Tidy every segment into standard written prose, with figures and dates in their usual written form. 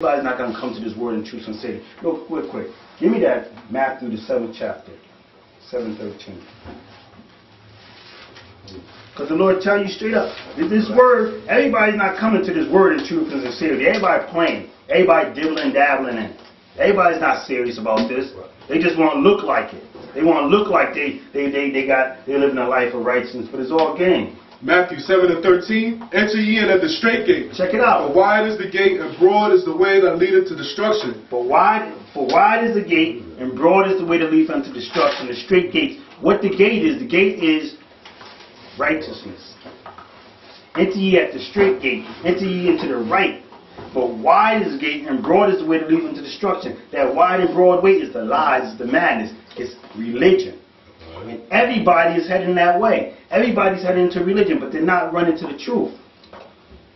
Everybody's not going to come to this word in truth and sincerity. Real quick. Give me that Matthew, the 7th chapter, 7:13. Because the Lord tell you straight up, this word, everybody's not coming to this word in truth and sincerity. Everybody playing. Everybody dibbling, dabbling in it. Everybody's not serious about this. They just want to look like it. They want to look like they're living a life of righteousness, but it's all game. Matthew 7:13. Enter ye in at the straight gate. Check it out. For wide is the gate, and broad is the way that leadeth to destruction. For wide is the gate, and broad is the way that leadeth unto destruction. The straight gate. What the gate is righteousness. Enter ye at the straight gate. Enter ye into the right. For wide is the gate, and broad is the way that leadeth unto destruction. That wide and broad way is the lies, is the madness, it's religion. And everybody is heading that way. Everybody's heading into religion, but they're not running to the truth.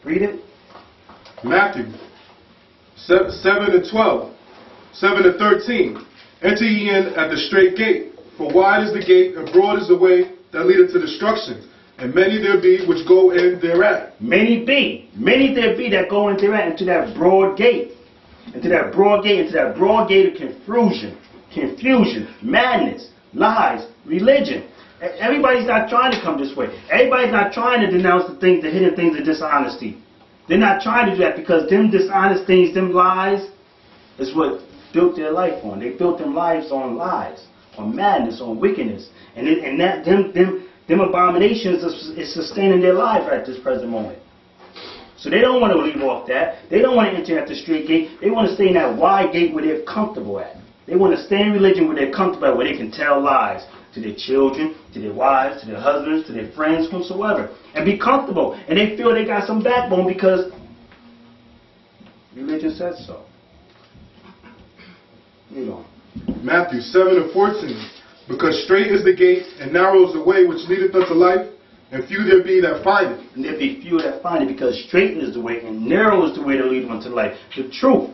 Read it. Matthew 7:12. 7:13. Enter ye in at the straight gate. For wide is the gate, and broad is the way that leadeth to destruction. And many there be which go in thereat. Many there be that go in thereat, into that broad gate. Into that broad gate of confusion, madness, lies, religion. Everybody's not trying to come this way. Everybody's not trying to denounce the hidden things of dishonesty. They're not trying to do that because them dishonest things, them lies, is what built their life on. They built them lives on lies, on madness, on wickedness. And them abominations is sustaining their life at this present moment. So they don't want to leave off that. They don't want to enter at the straight gate. They want to stay in that wide gate where they're comfortable at. They want to stay in religion where they're comfortable at, where they can tell lies to their children, to their wives, to their husbands, to their friends, whomsoever, and be comfortable. And they feel they got some backbone because religion says so. Read on. Matthew 7:14. Because straight is the gate, and narrow is the way which leadeth unto life, and few there be that find it. And there be few that find it, because straight is the way, and narrow is the way that leadeth unto life. The truth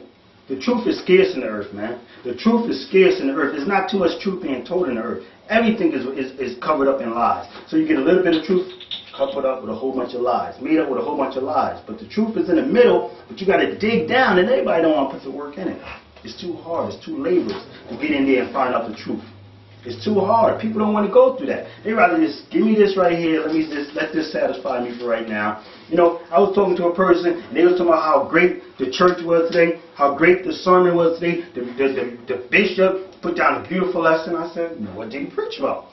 is scarce in the earth, man. The truth is scarce in the earth. There's not too much truth being told in the earth. Everything is covered up in lies. So you get a little bit of truth covered up with a whole bunch of lies, made up with a whole bunch of lies. But the truth is in the middle, but you got to dig down, and everybody don't want to put the work in it. It's too hard. It's too laborious to get in there and find out the truth. It's too hard. People don't want to go through that. They rather just give me this right here. Let this satisfy me for right now. You know, I was talking to a person, and they was talking about how great the church was today, how great the sermon was today. The bishop put down a beautiful lesson. I said, what did he preach about?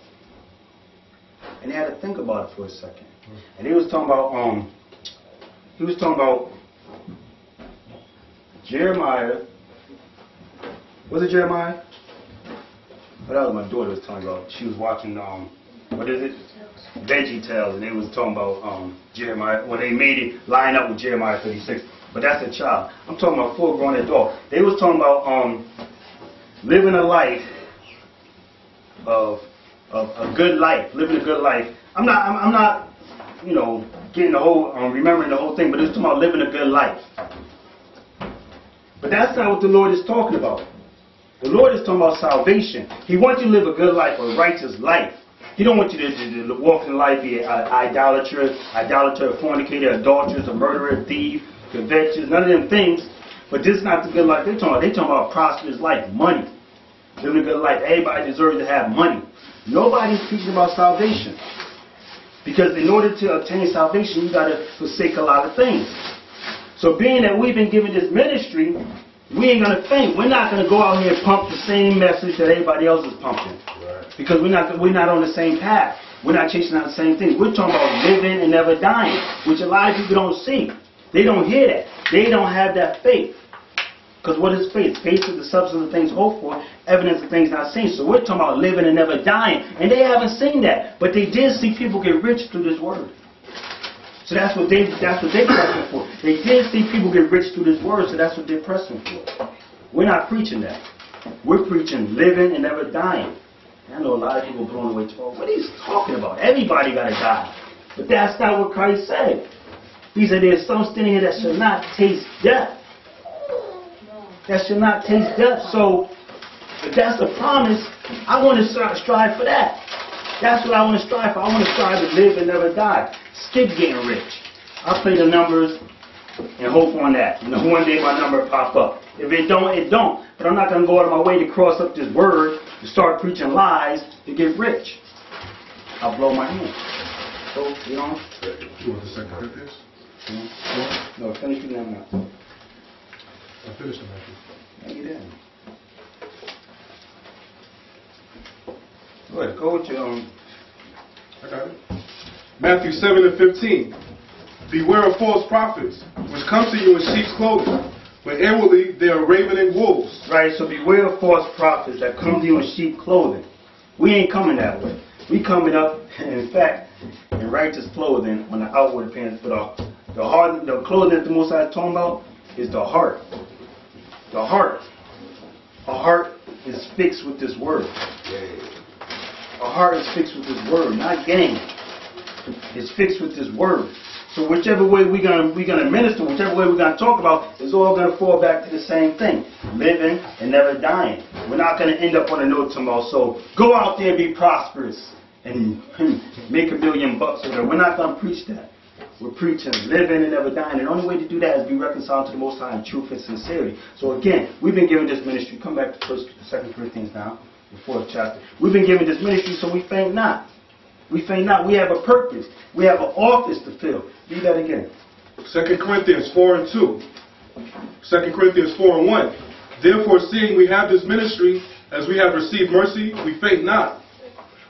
And they had to think about it for a second. And he was talking about Jeremiah. Was it Jeremiah? But that was my daughter was talking about. She was watching, what is it? Veggie Tales, and they was talking about Jeremiah. Well, they made it line up with Jeremiah 36. But that's a child. I'm talking about full-grown adult. They was talking about living a life of a good life, living a good life. I'm not, you know, getting the whole, remembering the whole thing, but it's talking about living a good life. But that's not what the Lord is talking about. The Lord is talking about salvation. He wants you to live a good life, a righteous life. He don't want you to walk in life, be an idolater, a fornicator, adulteress, a murderer, a thief, covetous, none of them things. But this is not the good life they're talking about a prosperous life, money. Living a good life. Everybody deserves to have money. Nobody's teaching about salvation. Because in order to obtain salvation, you got to forsake a lot of things. So being that we've been given this ministry, we ain't going to faint. We're not going to go out here and pump the same message that everybody else is pumping. Right. Because we're not on the same path. We're not chasing out the same things. We're talking about living and never dying, which a lot of people don't see. They don't hear that. They don't have that faith. Because what is faith? Faith is the substance of things hoped for, evidence of things not seen. So we're talking about living and never dying. And they haven't seen that. But they did see people get rich through this word. So that's what they're pressing for. They did see people get rich through this word, so that's what they're pressing for. We're not preaching that. We're preaching living and never dying. And I know a lot of people blown away. What are you talking about? Everybody got to die. But that's not what Christ said. He said there's some standing here that shall not taste death. That shall not taste death. So if that's the promise, I want to strive for that. That's what I want to strive for. I want to strive to live and never die. Skip getting rich. I play the numbers. and hope on that. You know, one day my number pop up. If it don't, it don't. But I'm not going to go out of my way to cross up this word, to start preaching lies, to get rich. I'll blow my hand. So, you know. You want the 2 Corinthians? No, finish it now. I finished it, Matthew. No, you didn't. Go ahead, go with your own. I got it. Matthew 7:15. Beware of false prophets, which come to you in sheep's clothing, but inwardly they are ravening wolves. Right, so beware of false prophets that come to you in sheep clothing. We ain't coming that way. We coming up, in fact, in righteous clothing on the outward appearance, but the clothing that the Most High is talking about is the heart. The heart. Our heart is fixed with this word. Our heart is fixed with this word, not game. It's fixed with this word. So whichever way we're gonna minister, whichever way we're gonna talk about, is all gonna fall back to the same thing: living and never dying. We're not gonna end up on a note tomorrow. So go out there and be prosperous and make $1 million bucks. We're not gonna preach that. We're preaching living and never dying. And the only way to do that is be reconciled to the Most High in truth and sincerity. So again, we've been given this ministry. Come back to 2 Corinthians now, the 4th chapter. We've been given this ministry so we faint not. We faint not. We have a purpose. We have an office to fill. Read that again. 2 Corinthians 4:2. 2 Corinthians 4:1. Therefore, seeing we have this ministry, as we have received mercy, we faint not,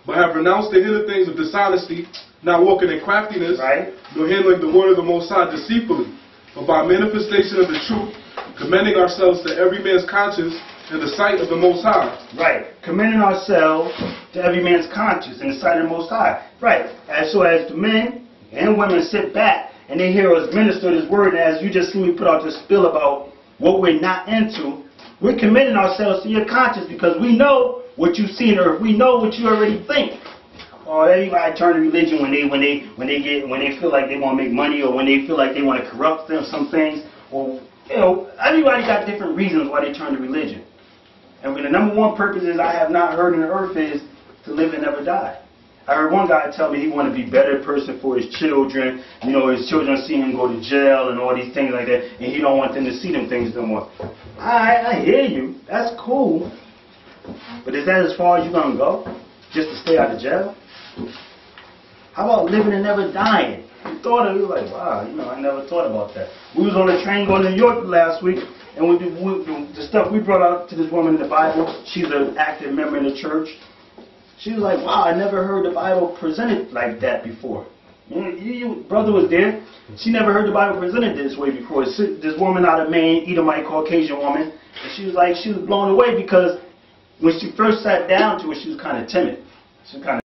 but have renounced the hidden things of dishonesty, not walking in craftiness, right, nor handling the word of the Most High deceitfully, but by manifestation of the truth, commending ourselves to every man's conscience in the sight of the Most High. Right. Commending ourselves to every man's conscience in the sight of the Most High. Right. As so as the men and women sit back and they hear us minister this word, and as you just see me put out this spill about what we're not into, we're commending ourselves to your conscience because we know what you've seen, or we know what you already think. Or everybody turn to religion when they feel like they want to make money, or when they feel like they want to corrupt them some things. Or everybody got different reasons why they turn to religion. And when the number one purpose is I have not heard in the earth is to live and never die. I heard one guy tell me he wanted to be a better person for his children. You know, his children see him go to jail and all these things like that, and he don't want them to see them things no more. I hear you. That's cool. But is that as far as you're going to go? Just to stay out of jail? How about living and never dying? You thought of it, like, wow, you know, I never thought about that. We was on the train going to New York last week, and the stuff we brought out to this woman in the Bible, she's an active member in the church. She was like, wow, I never heard the Bible presented like that before. You brother was there. She never heard the Bible presented this way before. This woman out of Maine, Edomite Caucasian woman, and she was like, she was blown away because when she first sat down to it, she was kind of timid. She was kind of